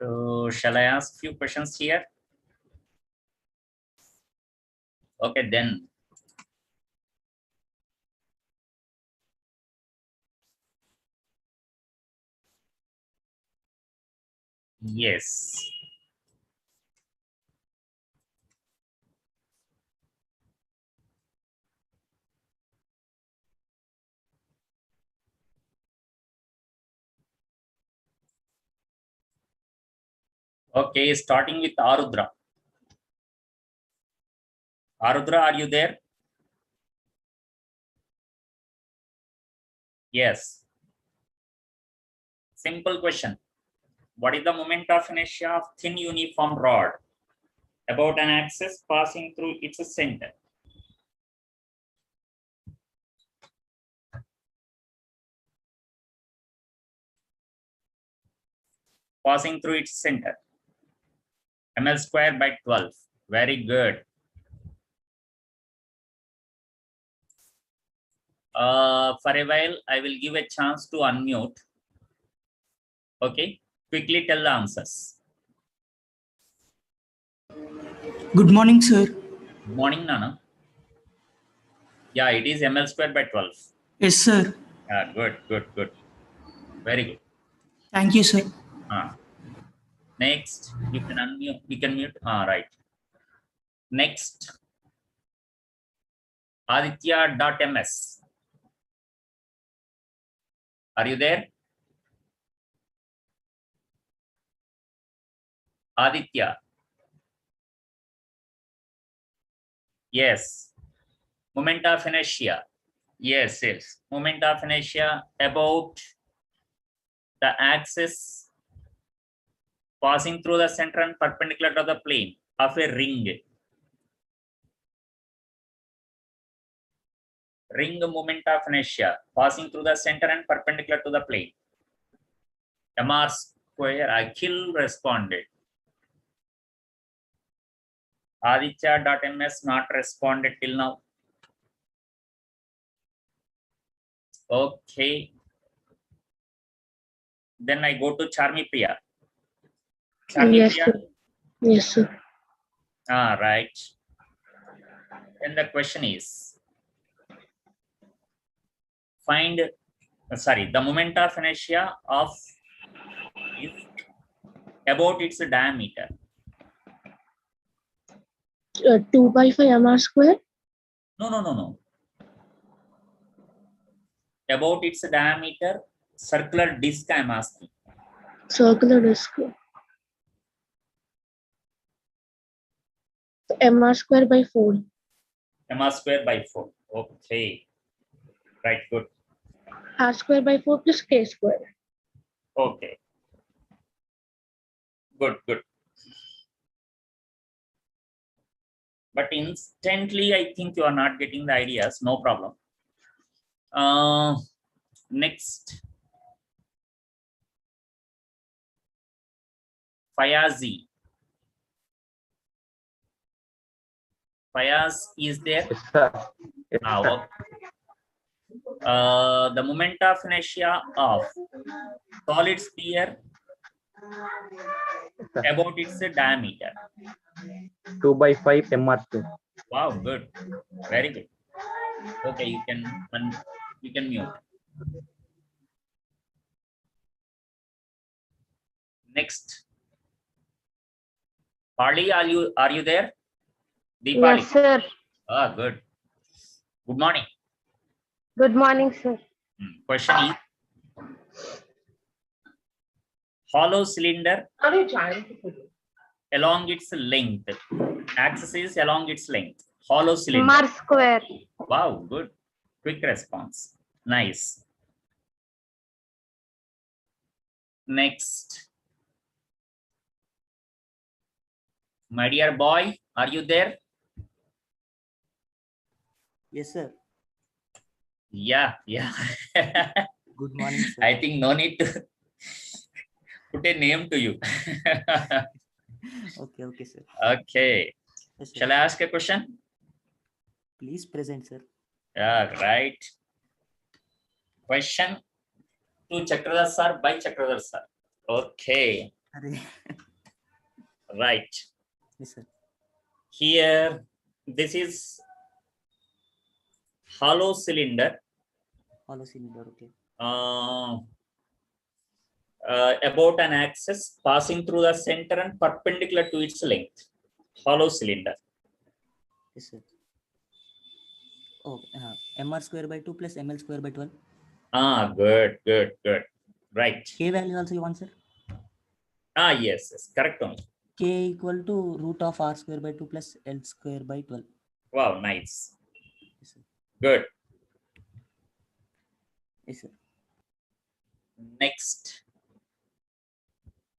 So shall I ask few questions here? Okay, then. Yes. Okay, starting with Arudra. Arudra, are you there? Yes. Simple question. What is the moment of inertia of thin uniform rod about an axis passing through its center? Passing through its center. ml square by 12. Very good. For a while, I will give a chance to unmute. Okay, quickly tell the answers. Good morning, sir. Good morning, Nana. Yeah, it is ml square by 12. Yes, sir. Yeah, good. Very good. Thank you, sir. Next, you can unmute. You can mute. Right. Next, Aditya.ms. Are you there? Aditya. Yes. Moment of inertia. Yes. Moment of inertia about the axis passing through the center and perpendicular to the plane of a ring. Ring moment of inertia passing through the center and perpendicular to the plane. MR square. Akhil responded. Aditya.ms not responded till now. Okay. Then I go to Charmi Priya. Yes, sir. Yes, sir. Right. Then the question is, find, the moment of inertia of is about its diameter. 2 by 5 mr square. No. About its diameter, circular disc I am asking. Circular disc. mr square by 4. mr square by 4. Okay. Right, good. R square by 4 plus k square. Okay. Good. But instantly, I think you are not getting the ideas. No problem. Next. Fayazi. Fayaz is there? Yes, sir. Yes, sir. Okay. The moment of inertia of solid sphere about its diameter. 2 by 5 mr2. Wow, good. Very good. Okay, you can mute. Next. Pali, are you there? Deepali. Yes, sir. Good. Good morning. Good morning, sir. Question is, hollow cylinder along its length. Axis is along its length. Hollow cylinder. R square. Wow, good. Quick response. Nice. Next. My dear boy, are you there? Yes, sir. Yeah. Good morning, sir. I think no need to put a name to you. Okay, sir. Okay. Yes, sir. Shall I ask a question? Please present, sir. Yeah, right. Question to Chakradhar sir by Chakradhar sir. Okay. Arey. Right. Yes, sir. Here, this is hollow cylinder. Hollow cylinder. Okay. About an axis passing through the center and perpendicular to its length. Hollow cylinder. Yes, sir. Oh, mr square by 2 plus ml square by 12. Good. Right. K value also you want, sir? Yes, correct only. K equal to root of r square by 2 plus L square by 12. Wow, nice. Yes, sir. Good. Yes, sir. Next.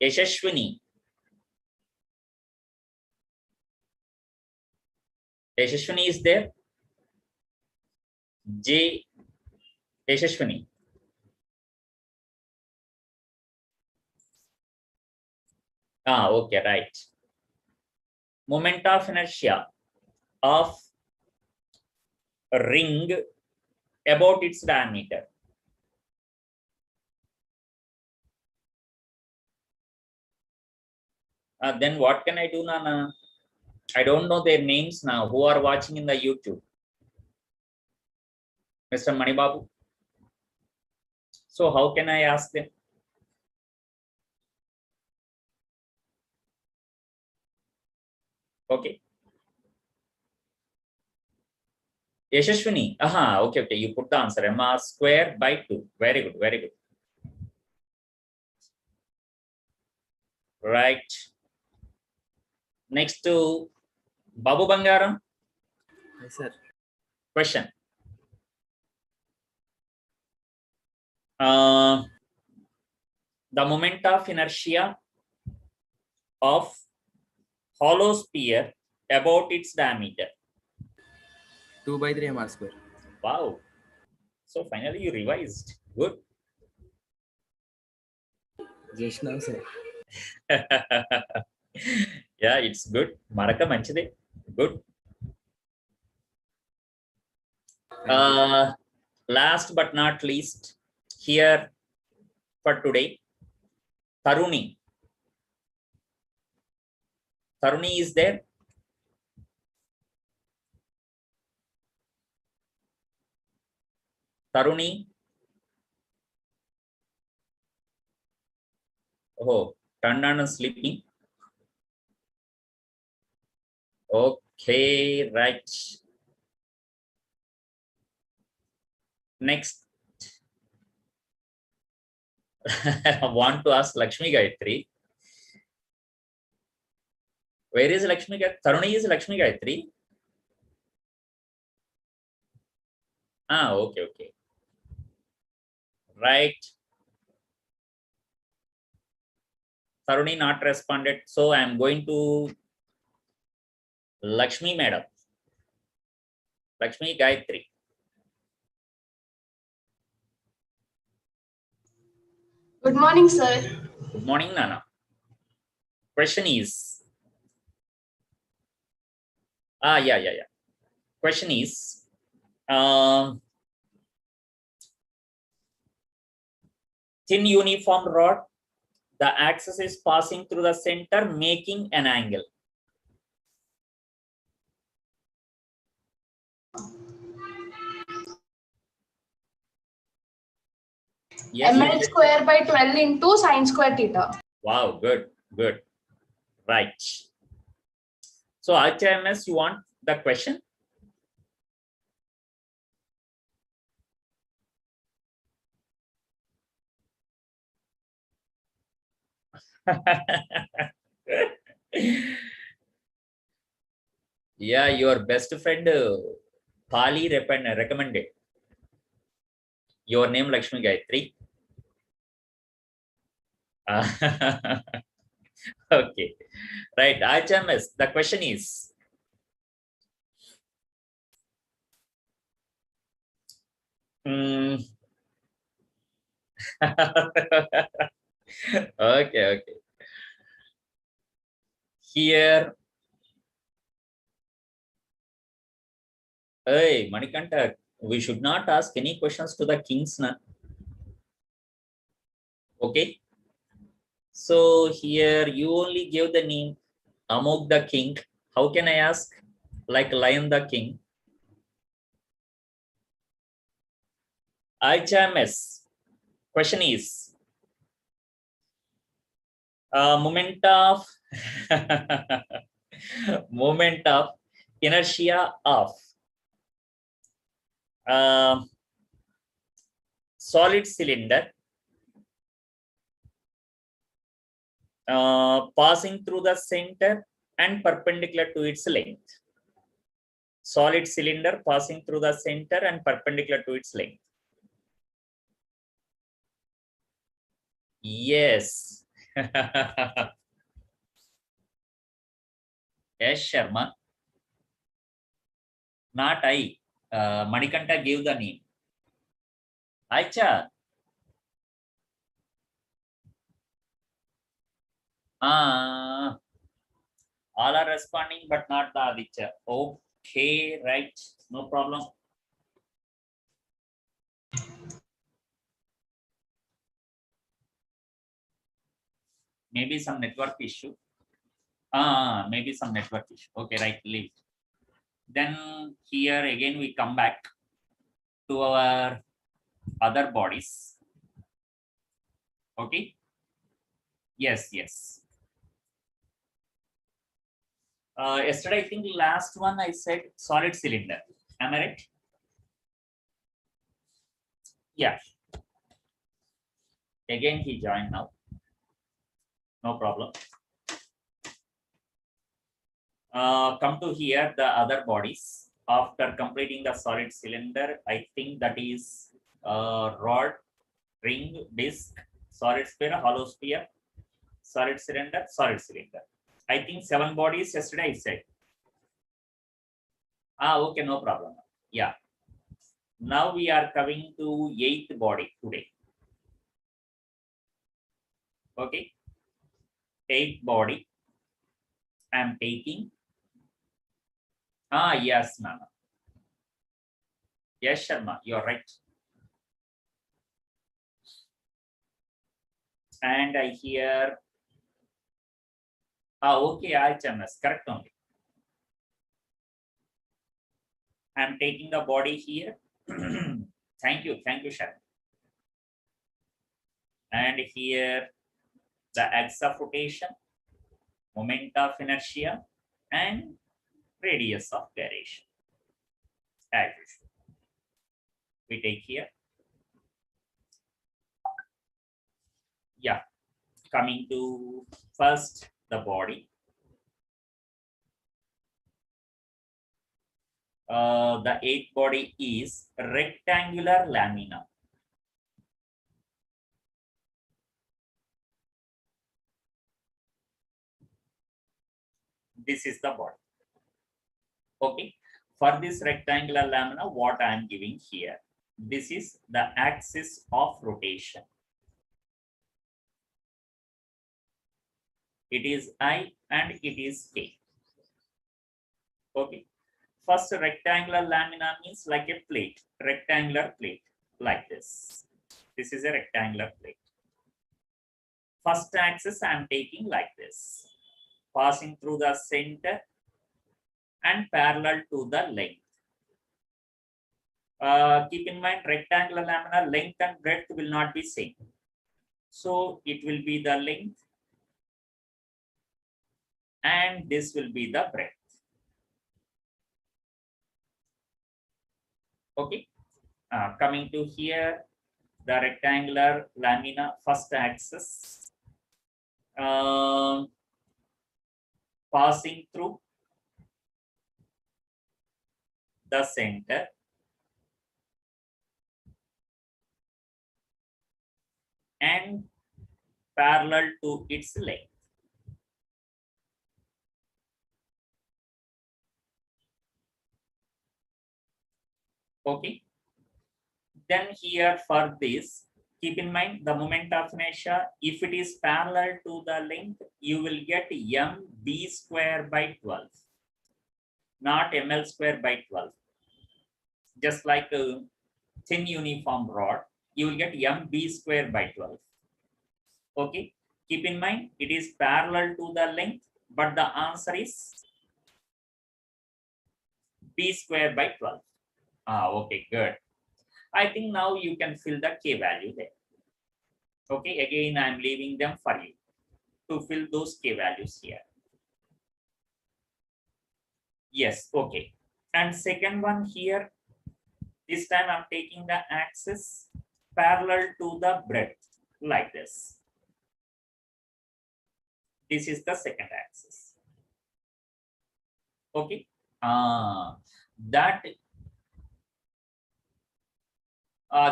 Yashashwini. Yashashwini is there? J. Yashashwini. Okay, right. Moment of inertia of a ring about its diameter. Then what can I do, Nana? I don't know their names now. Who are watching in the YouTube? Mr. Manibabu. So how can I ask them? Okay. Yashashwini. Okay. You put the answer. M square by 2. Very good. Right. Next to Babu Bangaram. Yes, sir. Question. The moment of inertia of hollow sphere about its diameter. 2 by 3 mr square. Wow. So finally you revised. Good. Just now, sir. Yeah, it's good. Maraka manchide. Good. Last but not least, here for today, Taruni. Taruni is there? Taruni? Oh, turned on and sleeping. Okay, right. Next. I want to ask Lakshmi Gayatri. Where is Lakshmi Gayatri? Taruni is Lakshmi Gayatri. Okay. Right. Taruni not responded. So I am going to Lakshmi Madam. Lakshmi Gayatri. Good morning, sir. Good morning, Nana. Question is. Yeah. Question is. Thin uniform rod. The axis is passing through the center, making an angle. Yes, ml square by 12 into sine square theta. Wow, good. Right. So HMS, you want the question? Yeah, your best friend Pali recommended. Your name Lakshmi Gayatri. Okay, right. HMS, the question is. Okay. Here. Hey, Manikanta, we should not ask any questions to the kings, na? Okay. So here you only give the name among the king. How can I ask? Like lion the king. HMS. Question is moment of moment of inertia of solid cylinder passing through the center and perpendicular to its length. Solid cylinder passing through the center and perpendicular to its length. Yes. Yes, Sharma. Not I. Manikanta gave the name. Aicha. All are responding, but not the Aditya. Okay, right. No problem. Maybe some network issue. Maybe some network issue. Okay, right. Leave. Then here again we come back to our other bodies. Okay. Yes, yes. Yesterday, I think last one I said solid cylinder. Am I right? Yeah. Again, he joined now. No problem. Come to here, the other bodies. After completing the solid cylinder, I think that is rod, ring, disc, solid sphere, hollow sphere, solid cylinder, solid cylinder. I think 7 bodies yesterday I said. Okay, no problem. Yeah. Now we are coming to 8th body today. Okay. 8th body. I am taking. Yes, ma'am. Yes, Sharma, you're right. And I hear. Okay, HMS, correct only. I'm taking the body here. Thank you, Sharma. And here the axis of rotation, moment of inertia, and radius of gyration. As usual. We take here. Yeah, coming to first the body. The 8th body is rectangular lamina. This is the body. Okay. For this rectangular lamina, what I am giving here, this is the axis of rotation. It is I and it is K. Okay. First rectangular lamina means like a plate, rectangular plate like this. This is a rectangular plate. First axis I am taking like this, passing through the center and parallel to the length. Keep in mind, rectangular lamina length and breadth will not be same. So it will be the length and this will be the breadth. Okay. Coming to here, the rectangular lamina first axis passing through the center and parallel to its length. Okay. Then here for this, keep in mind the moment of inertia, if it is parallel to the length, you will get mb square by 12, not ml square by 12. Just like a thin uniform rod, you will get mb square by 12. Okay. Keep in mind, it is parallel to the length, but the answer is b square by 12. Okay, good. I think now you can fill the k value there. Okay, again, I'm leaving them for you to fill those k values here. Yes, okay. And second one here, this time I'm taking the axis parallel to the breadth like this. This is the second axis. Okay. That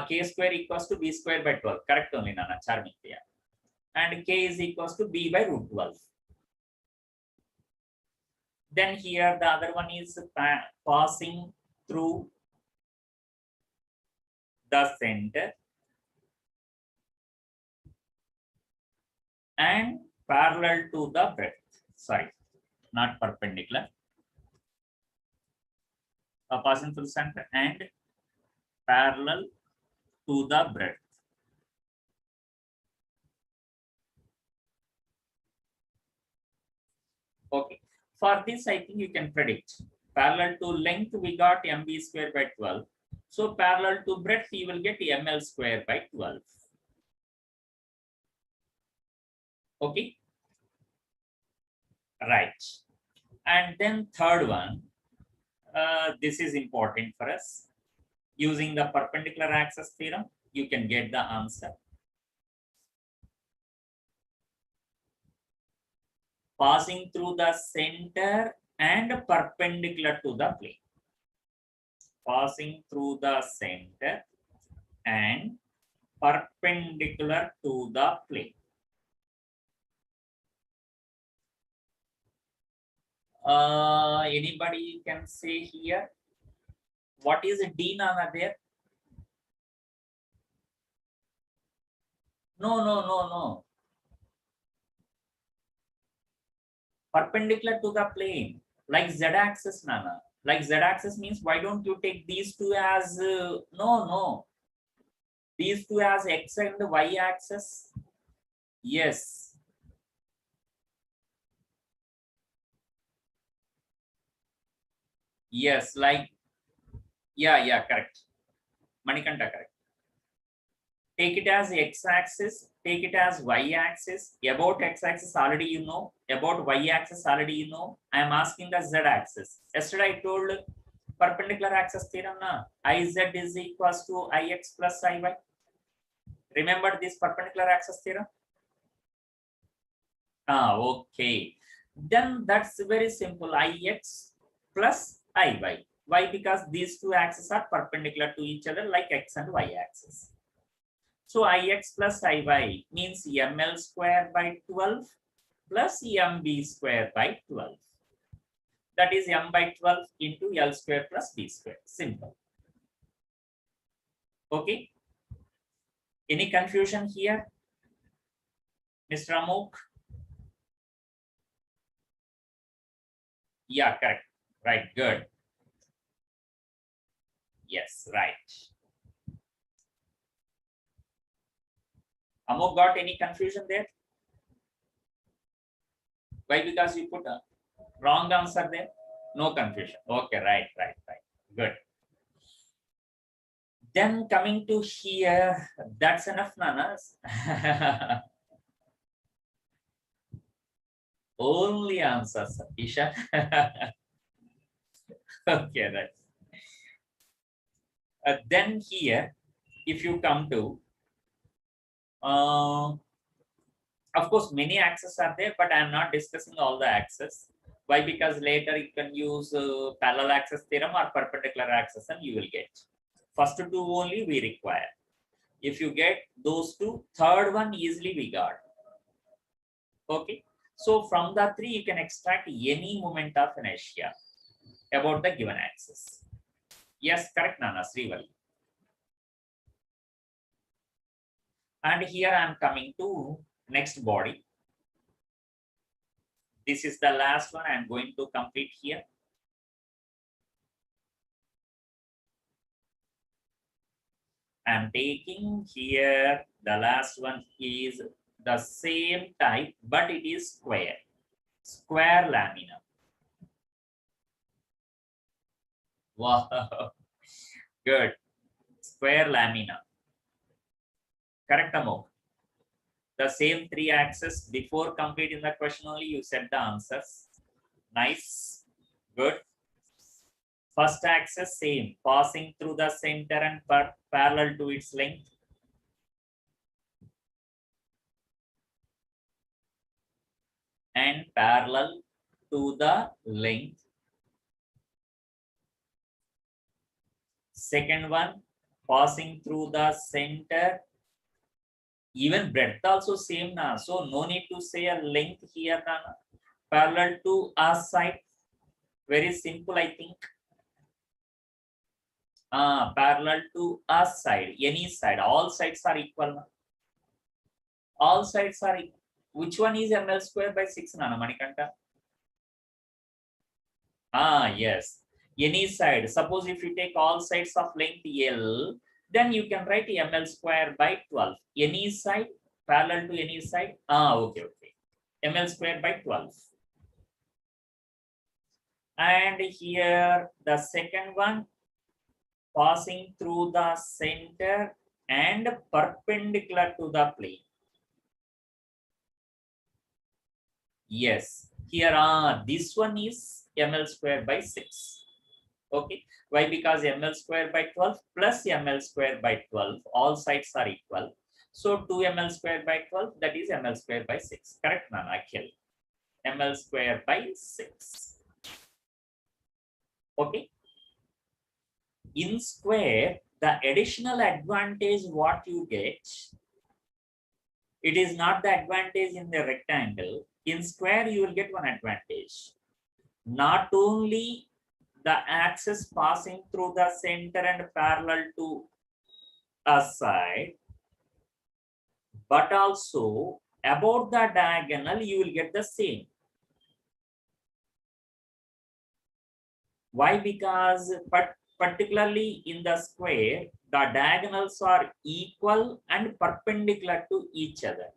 k square equals to b square by 12. Correct only, Nana Charmitya. And k is equals to b by root 12. Then here the other one is passing through the center and parallel to the breadth. Sorry, not perpendicular. Passing through the center and parallel to the breadth. Okay. For this, I think you can predict. Parallel to length, we got mb square by 12. So parallel to breadth, you will get ml square by 12. Okay. Right. And then third one, this is important for us. Using the perpendicular axis theorem, you can get the answer. Passing through the center and perpendicular to the plane. Passing through the center and perpendicular to the plane. Anybody can say here, what is D, Nana, there? No. Perpendicular to the plane, like z-axis, Nana. Like z-axis means, why don't you take these two as, no. These two as x and y axis? Yes. Yes, like, yeah, correct. Manikanta, correct. Take it as x-axis, take it as y-axis. About x-axis already you know, about y-axis already you know. I am asking the z-axis. Yesterday I told perpendicular axis theorem, na? Iz is equals to ix plus iy. Remember this perpendicular axis theorem? Okay. Then that's very simple. Ix plus iy. Why? Because these two axes are perpendicular to each other like x and y axis. So ix plus iy means ml square by 12 plus mb square by 12. That is m by 12 into l square plus b square. Simple. Okay. Any confusion here, Mr. Amok? Yeah, correct. Right, good. Yes, right. Amok, got any confusion there? Why? Because you put a wrong answer there? No confusion. Okay, right. Good. Then coming to here, that's enough, Nanas. Only answers, Isha. Okay, right. Then here, if you come to, of course, many axes are there, but I am not discussing all the axes. Why? Because later you can use parallel axis theorem or perpendicular axis and you will get. First two only we require. If you get those two, third one easily we got. Okay. So from the three, you can extract any moment of inertia about the given axis. Yes, correct, Nana Srivali. And here I am coming to next body. This is the last one I am going to complete here. I am taking here, the last one is the same type, but it is square. Square lamina. Wow, good. Square lamina. Correct, Amok. The same 3 axes. Before completing the question only, you said the answers. Nice. Good. First axis same, passing through the center and parallel to its length. And parallel to the length. Second one, passing through the center. Even breadth also same now. So no need to say a length here now. Parallel to a side. Very simple, I think. Parallel to a side, any side. All sides are equal now. All sides are equal. Which one is ml square by 6, Nana Manikanta? Yes. Any side. Suppose if you take all sides of length L, then you can write ml square by 12. Any side, parallel to any side. Okay. ml square by 12. And here the second one, passing through the center and perpendicular to the plane. Yes, here this one is ml square by 6. Okay, why? Because ml square by 12 plus ml square by 12, all sides are equal. So 2 ml square by 12, that is ml square by 6. Correct, Nana Akhil? ml square by 6. Okay. In square, the additional advantage what you get, it is not the advantage in the rectangle. In square, you will get one advantage. Not only the axis passing through the center and parallel to a side, but also about the diagonal, you will get the same. Why? Because particularly in the square, the diagonals are equal and perpendicular to each other.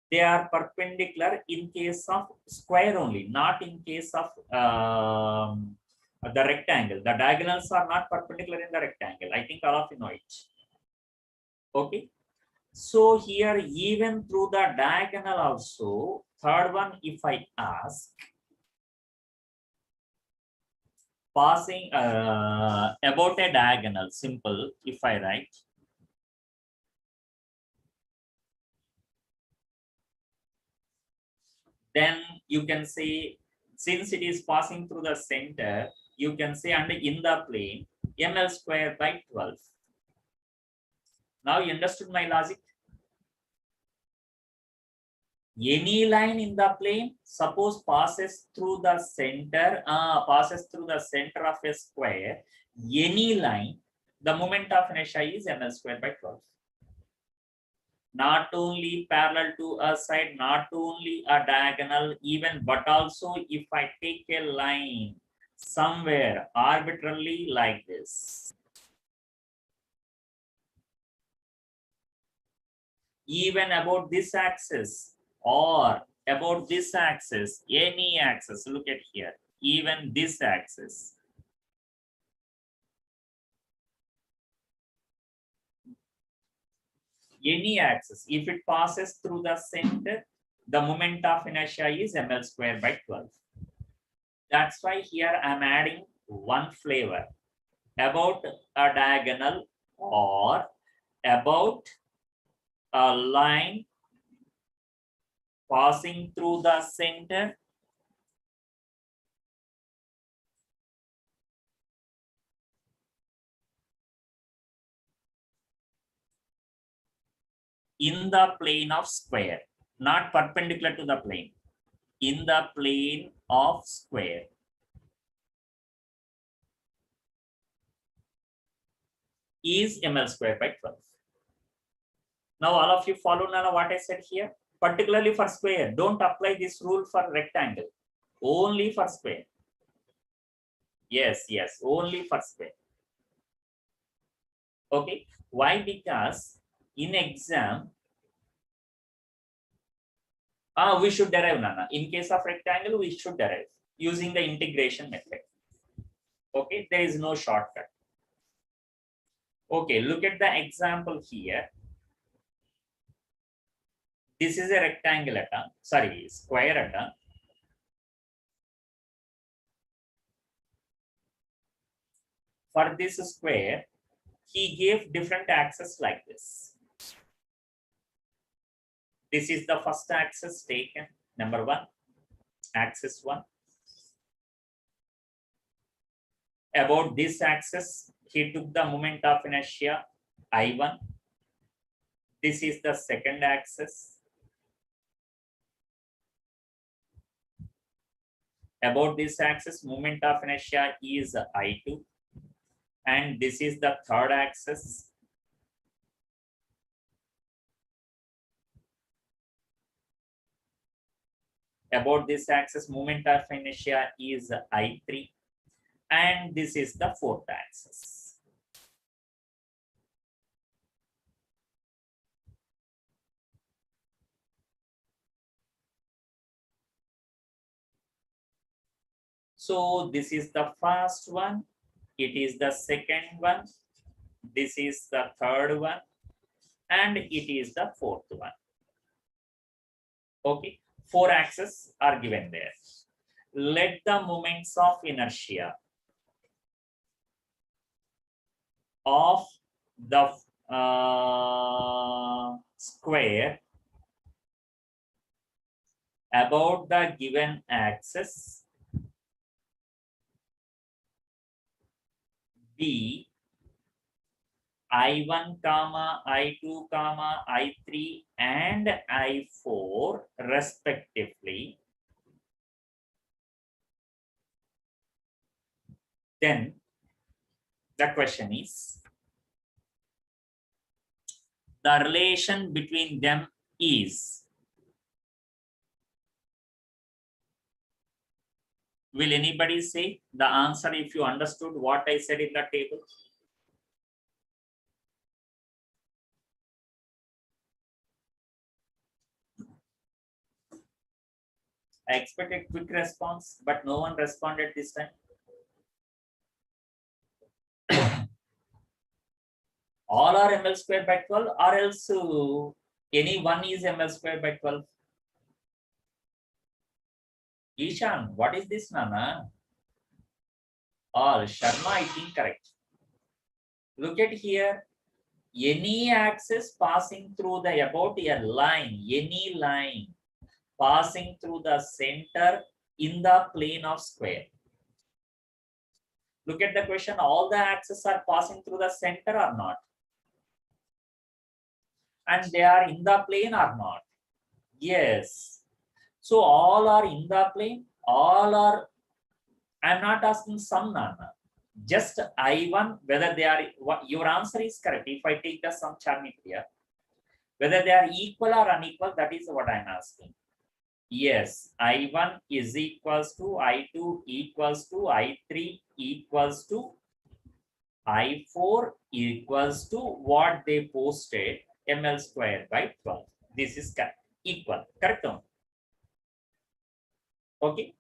They are perpendicular in case of square only, not in case of the rectangle. The diagonals are not perpendicular in the rectangle. I think all of you know it. Okay. So here, even through the diagonal also, third one, if I ask, passing about a diagonal, simple, if I write, then you can say, since it is passing through the center, you can say, and in the plane, ml square by 12. Now you understood my logic? Any line in the plane, suppose passes through the center, of a square, any line, the moment of inertia is ml square by 12. Not only parallel to a side, not only a diagonal, even, but also if I take a line somewhere arbitrarily like this, even about this axis or about this axis, any axis, look at here, even this axis. Any axis, if it passes through the center, the moment of inertia is ml square by 12. That's why here I'm adding one flavor about a diagonal or about a line passing through the center. In the plane of square, not perpendicular to the plane, in the plane of square. Is ml square by 12. Now all of you follow now what I said here, particularly for square. Don't apply this rule for rectangle, only for square. Yes, only for square. Okay, why? Because in exam, We should derive, Nana. In case of rectangle, we should derive using the integration method. Okay, there is no shortcut. Okay, look at the example here. This is a rectangle square. For this square, he gave different axes like this. This is the first axis taken, number 1, axis 1. About this axis, he took the moment of inertia I1. This is the second axis. About this axis, moment of inertia is I2. And this is the third axis. About this axis, moment of inertia is I3. And this is the fourth axis. So this is the first one. It is the second one. This is the third one. And it is the fourth one. Okay, 4 axes are given there. Let the moments of inertia of the square about the given axis be I1, I2, I3 and I4 respectively, then the question is, the relation between them is, will anybody say the answer if you understood what I said in the table? I expected quick response, but no one responded this time. All are ml square by 12 or else any one is ml square by 12. Ishan, what is this, Nana? All Sharma, I think correct. Look at here. Any axis passing through the about a line, any line passing through the center in the plane of square. Look at the question, all the axes are passing through the center or not? And they are in the plane or not? Yes. So all are in the plane, all are, I'm not asking some, Nana. Just I1, whether they are, your answer is correct. If I take the sum Charmitria, whether they are equal or unequal, that is what I'm asking. Yes, I1 is equals to I2 equals to I3 equals to I4 equals to what they posted, ml square by 12. This is correct. Equal, correct? Okay.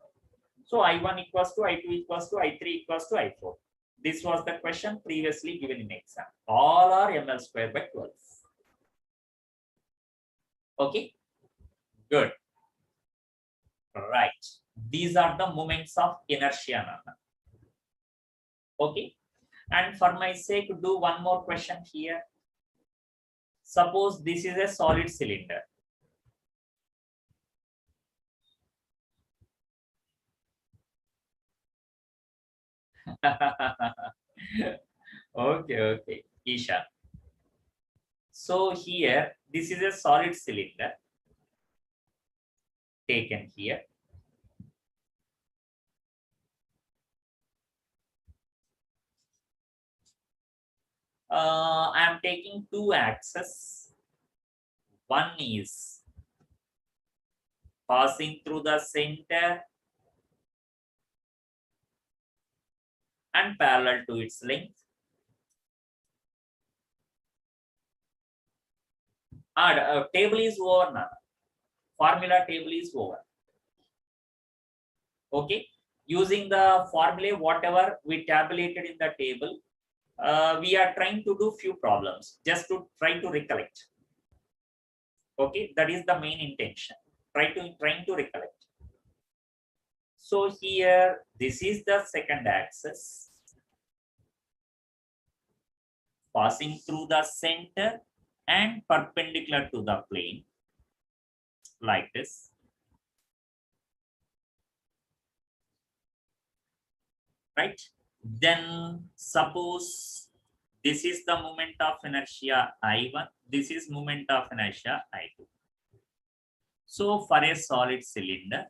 So I1 equals to I2 equals to I3 equals to I4. This was the question previously given in exam. All are ml square by 12. Okay. Good. Right. These are the moments of inertia, Nana. Okay. And for my sake, do one more question here. Suppose this is a solid cylinder. Okay, Isha. So here, this is a solid cylinder taken here. I am taking 2 axes. One is passing through the center and parallel to its length. Table is over now. formula table is over. Okay, using the formula, whatever we tabulated in the table, we are trying to do few problems just to try to recollect. Okay, that is the main intention. Trying to recollect. So here, this is the second axis passing through the center and perpendicular to the plane, like this. Right? Then suppose this is the moment of inertia I1, this is moment of inertia I2. So for a solid cylinder,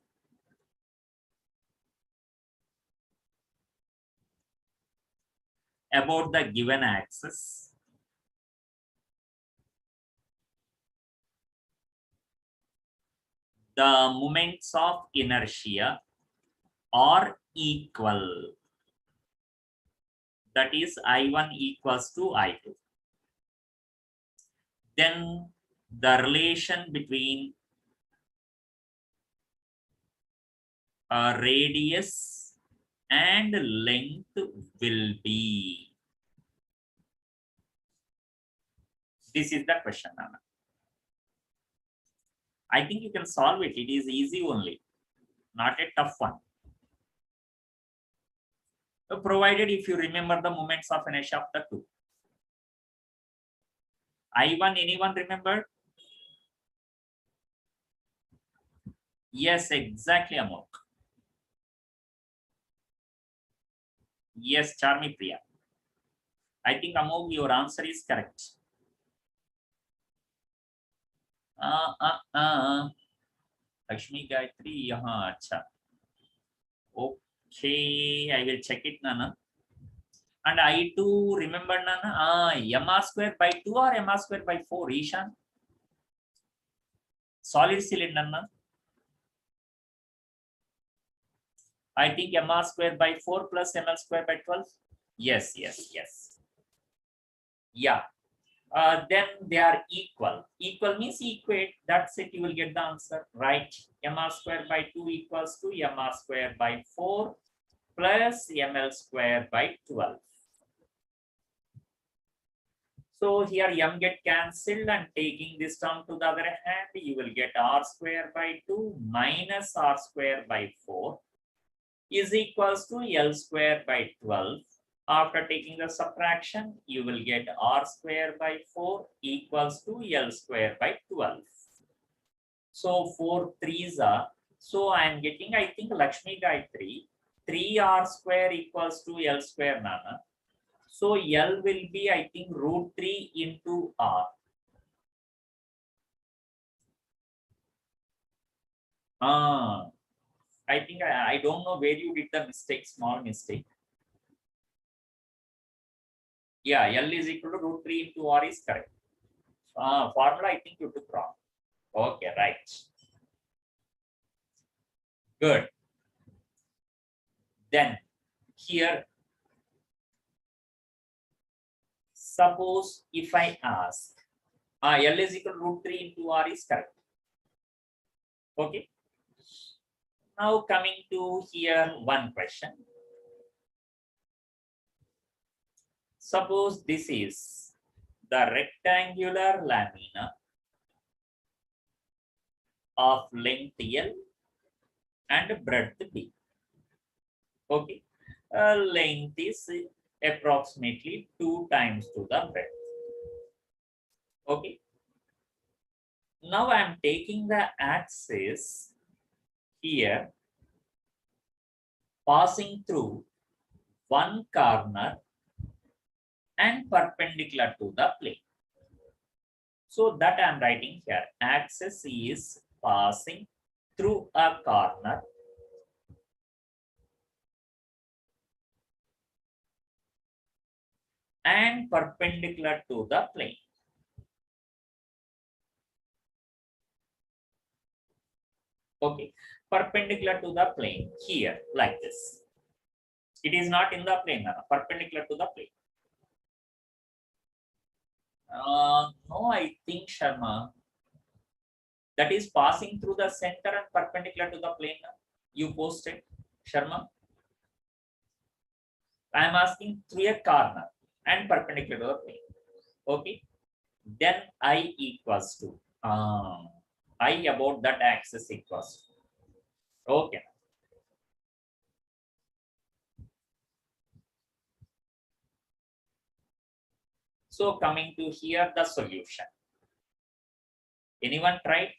about the given axis, the moments of inertia are equal. That is I1 equals to I2. Then the relation between radius and length will be. This is the question, Nana. I think you can solve it. It is easy only, not a tough one. Provided if you remember the moments of inertia of the two. I1, anyone remember? Yes, exactly, Amok. Yes, Charmi Priya. I think Amok, your answer is correct. Lakshmi Gayatri, acha. Okay, I will check it, Nana. And I2, remember, Nana, mr square by 2 or mr square by 4, Ishan? Solid cylinder, Nana. I think mr square by 4 plus ml square by 12. Yes. Yeah. Then they are equal. Equal means equate. That's it. You will get the answer. Right. Mr square by 2 equals to mr square by 4 plus ml square by 12. So here m get cancelled, and taking this term to the other hand, you will get r square by 2 minus r square by 4 is equals to L square by 12. After taking the subtraction, you will get R square by 4 equals to L square by 12. So 4 3s are, so I am getting, I think, Lakshmi Gayatri, 3R square equals to L square, Nana. So L will be, I think, root 3 into R. I think I don't know where you did the mistake, small mistake. Yeah, L is equal to root 3 into R is correct. Formula I think you took wrong. Okay, right. Good. Then here, suppose if I ask, L is equal to root 3 into R is correct. Okay. Now coming to here, one question. Suppose this is the rectangular lamina of length L and breadth B. Okay, length is approximately 2 times to the breadth. Okay. Now I am taking the axis here, passing through one corner and perpendicular to the plane. So that I am writing here. Axis is passing through a corner and perpendicular to the plane. Okay, perpendicular to the plane here, like this. It is not in the plane, perpendicular to the plane. No, I think, Sharma, that is passing through the center and perpendicular to the plane. You posted, Sharma. I am asking through a corner and perpendicular to the plane. Okay. Then I equals to I about that axis equals to. Okay. So coming to here, the solution. Anyone tried?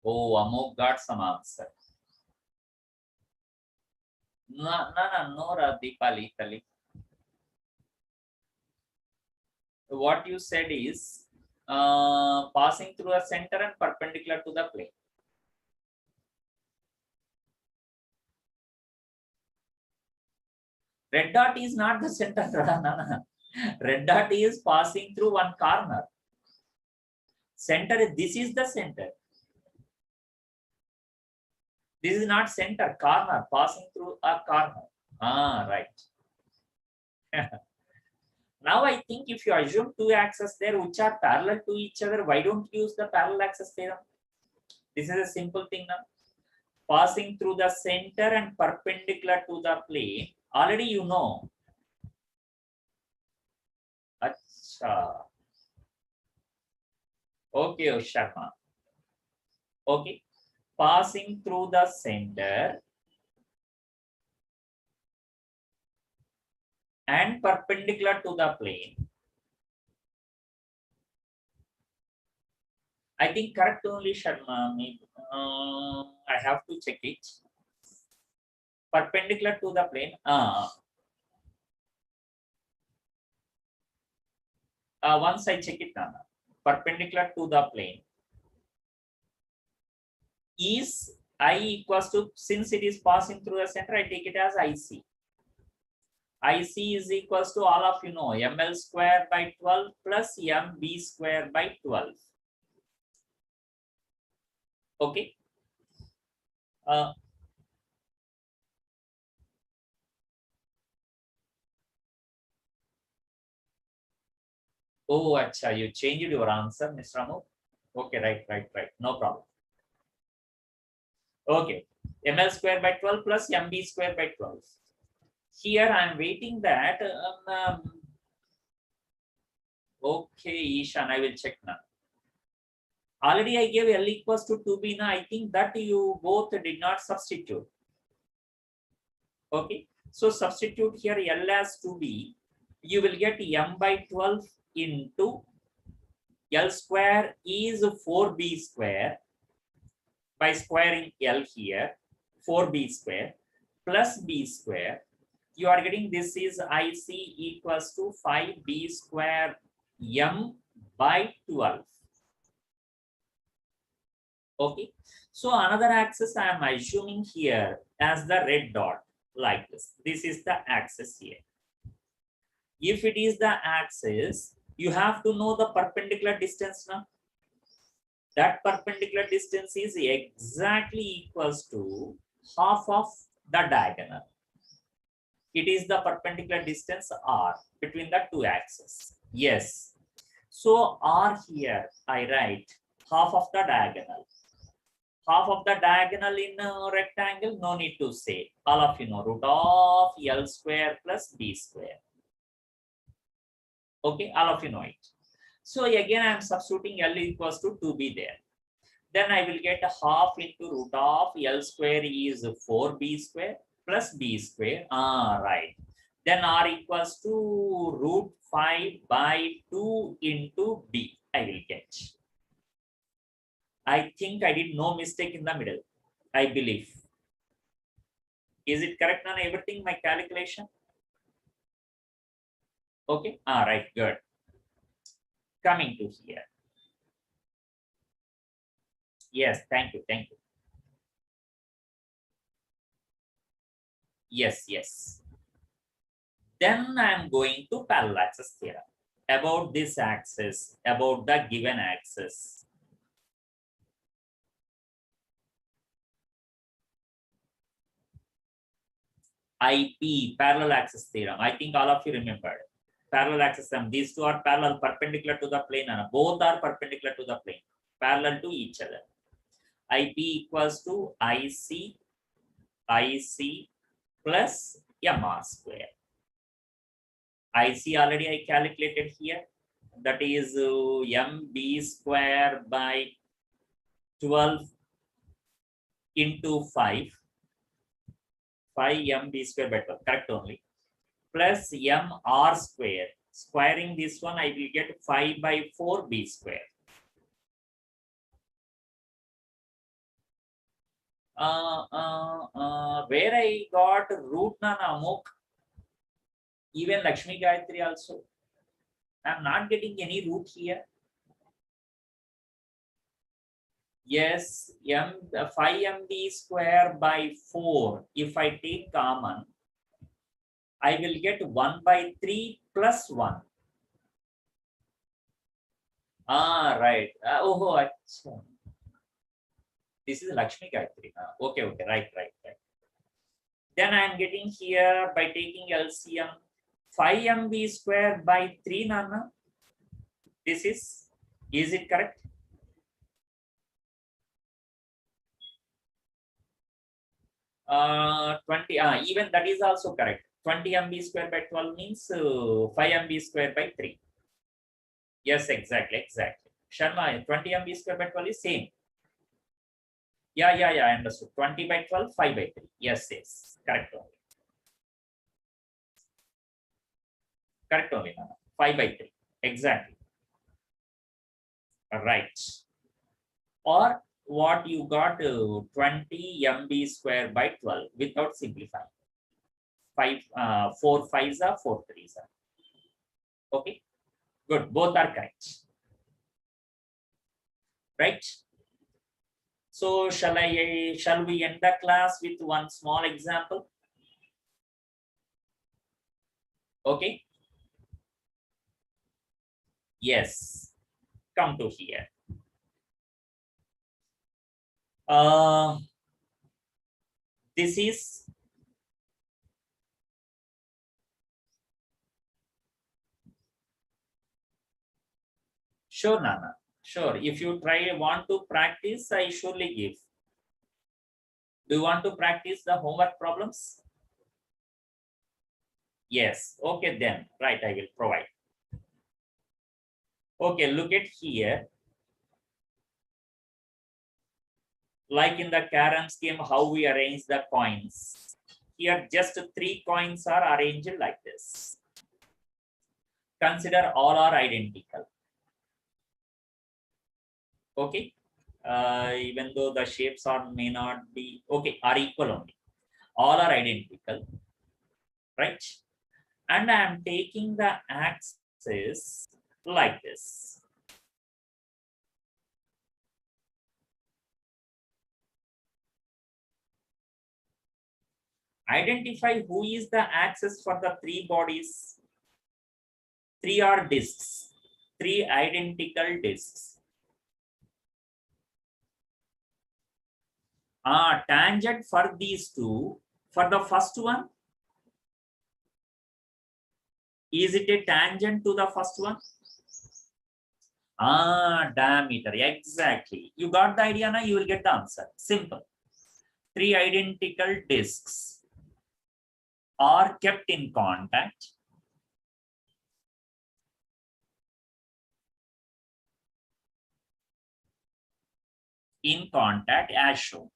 Oh, Amok got some answer. No, Deepali, Tali. What you said is passing through a center and perpendicular to the plane. Red dot is not the center. No. Red dot is passing through one corner. Center, this is the center. This is not center, corner, passing through a corner. Right. Now I think if you assume two axes there which are parallel to each other, why don't you use the parallel axis theorem? This is a simple thing now. Passing through the center and perpendicular to the plane. Already you know. Achha. Okay, Sharma. Okay. Passing through the center and perpendicular to the plane. I think correct only, Sharma. I have to check it. Perpendicular to the plane. Once I check it now, perpendicular to the plane is I equals to, since it is passing through the center, I take it as IC. IC is equals to, all of you know, ml square by 12 plus mb square by 12. Okay. Oh, acha, you changed your answer, Mr. Ramu. Okay, right. No problem. Okay. ml square by 12 plus mb square by 12. Here I am waiting that. Okay, Ishan, I will check now. Already I gave L equals to 2b now. I think that you both did not substitute. Okay. So substitute here L as 2b. You will get m by 12 into L square is 4b square. By squaring L here, 4b square plus b square. You are getting this is IC equals to 5b square m by 12. Okay. So another axis I am assuming here as the red dot like this. This is the axis here. If it is the axis, you have to know the perpendicular distance now. That perpendicular distance is exactly equals to half of the diagonal. It is the perpendicular distance R between the two axes. Yes. So R here I write half of the diagonal. Half of the diagonal in a rectangle, no need to say. All of you know, root of L square plus B square. Okay, all of you know it. So again, I am substituting L equals to 2b there. Then I will get half into root of L square is 4b square plus b square. Right. Then R equals to root 5 by 2 into b. I will get. I think I did no mistake in the middle. I believe. Is it correct on everything, my calculation? Okay. Right. Good. Coming to here. Yes, thank you. Yes. Then I am going to parallel axis theorem. About this axis, about the given axis. IP, parallel axis theorem. I think all of you remembered. Parallel axis theorem. These two are parallel, perpendicular to the plane. And both are perpendicular to the plane, parallel to each other. IP equals to IC plus MR square. IC already I calculated here. That is MB square by 12 into 5 MB square by 12, correct only, plus MR square. Squaring this one, I will get 5 by 4 B square. Where I got root na Amok, even Lakshmi Gayatri also. I'm not getting any root here. Yes, 5 MB square by 4. If I take common, I will get 1 by 3 plus 1. Right. Achha. This is Lakshmi Gayatri. Okay, right. Then I am getting here by taking LCM 5 MB square by 3, Nana. This is it correct? Uh, 20, even that is also correct. 20 MB square by 12 means 5 MB square by 3. Yes, exactly. Sharma, 20 MB square by 12 is same. Yeah, I understood. 20 by 12, 5 by 3. Yes, correct only, Nana. 5 by 3. Exactly. Right. Or what you got 20 MB square by 12 without simplifying. 4 5s are 4 3s are. Okay, good. Both are correct. Right. So shall we end the class with one small example? Okay. Yes. Come to here. This is sure, Nana. Sure. If you want to practice, I surely give. Do you want to practice the homework problems? Yes. Okay, then. Right, I will provide. Okay, look at here. Like in the carom scheme, how we arrange the coins. Here, just 3 coins are arranged like this. Consider all are identical. Okay. Even though the shapes may not be okay, are equal only. All are identical, right? And I am taking the axis like this. Identify who is the axis for the 3 bodies. 3 are discs, 3 identical discs. Tangent for these 2. For the first one, is it a tangent to the first one? Diameter, exactly. You got the idea now, you will get the answer. Simple. 3 identical discs are kept in contact. As shown.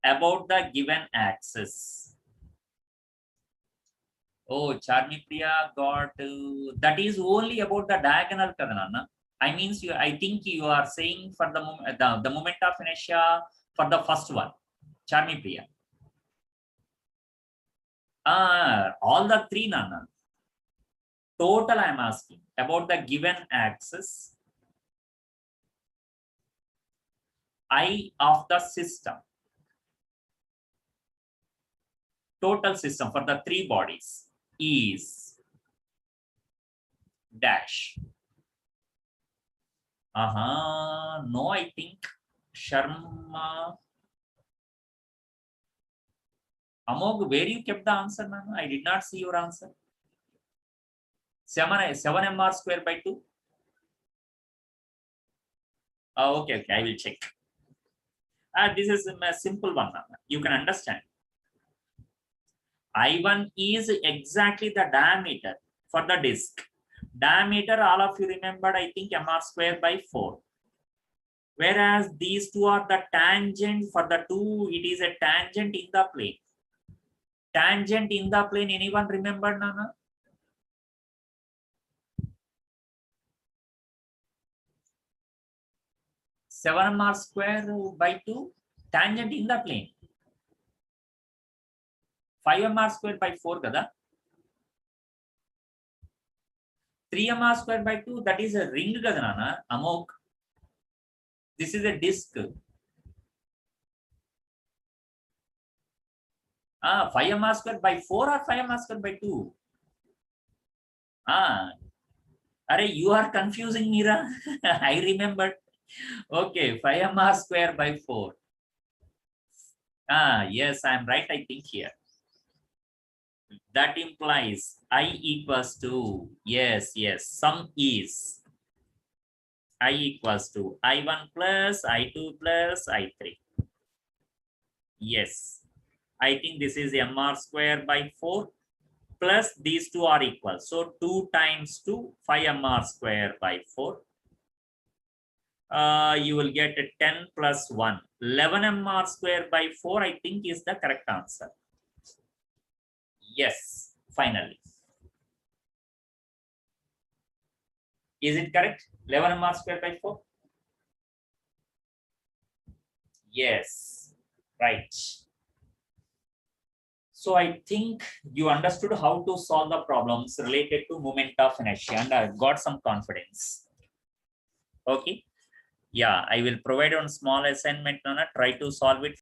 About the given axis. Oh, Charmi Priya got that is only about the diagonal Kadanana. I think you are saying for the moment of inertia for the first one. Charmi Priya. All the 3 Nana. Total I am asking about the given axis I of the system. Total system for the 3 bodies is dash. No, I think Sharma Amog, where you kept the answer, Nana? I did not see your answer. 7 mr square by 2. Oh, okay, I will check. This is a simple one, Nana. You can understand. I1 is exactly the diameter for the disk. Diameter, all of you remembered, I think mr square by 4. Whereas these two are the tangent for the two, it is a tangent in the plane. Tangent in the plane, anyone remember, Nana? Seven mr square by 2, tangent in the plane. 5 mr square by 4 kada. 3 mr square by 2, that is a ring kada, Nana. Amok. This is a disk. 5 mr square by 4 or 5 mr square by 2? You are confusing me, Ra. I remembered. Okay, 5 mr square by 4. Yes, I'm right, I think here. That implies I equals to, yes, sum is I equals to I1 plus I2 plus I3. Yes, I think this is mr square by 4 plus these two are equal. So 2 times 2, 5 mr square by 4. You will get 10 plus 1. 11 mr square by 4, I think is the correct answer. Yes, finally. Is it correct? 11 mr square by 4? Yes, right. So I think you understood how to solve the problems related to moment of inertia, and I got some confidence. Okay. Yeah, I will provide one small assignment, Nana. Try to solve it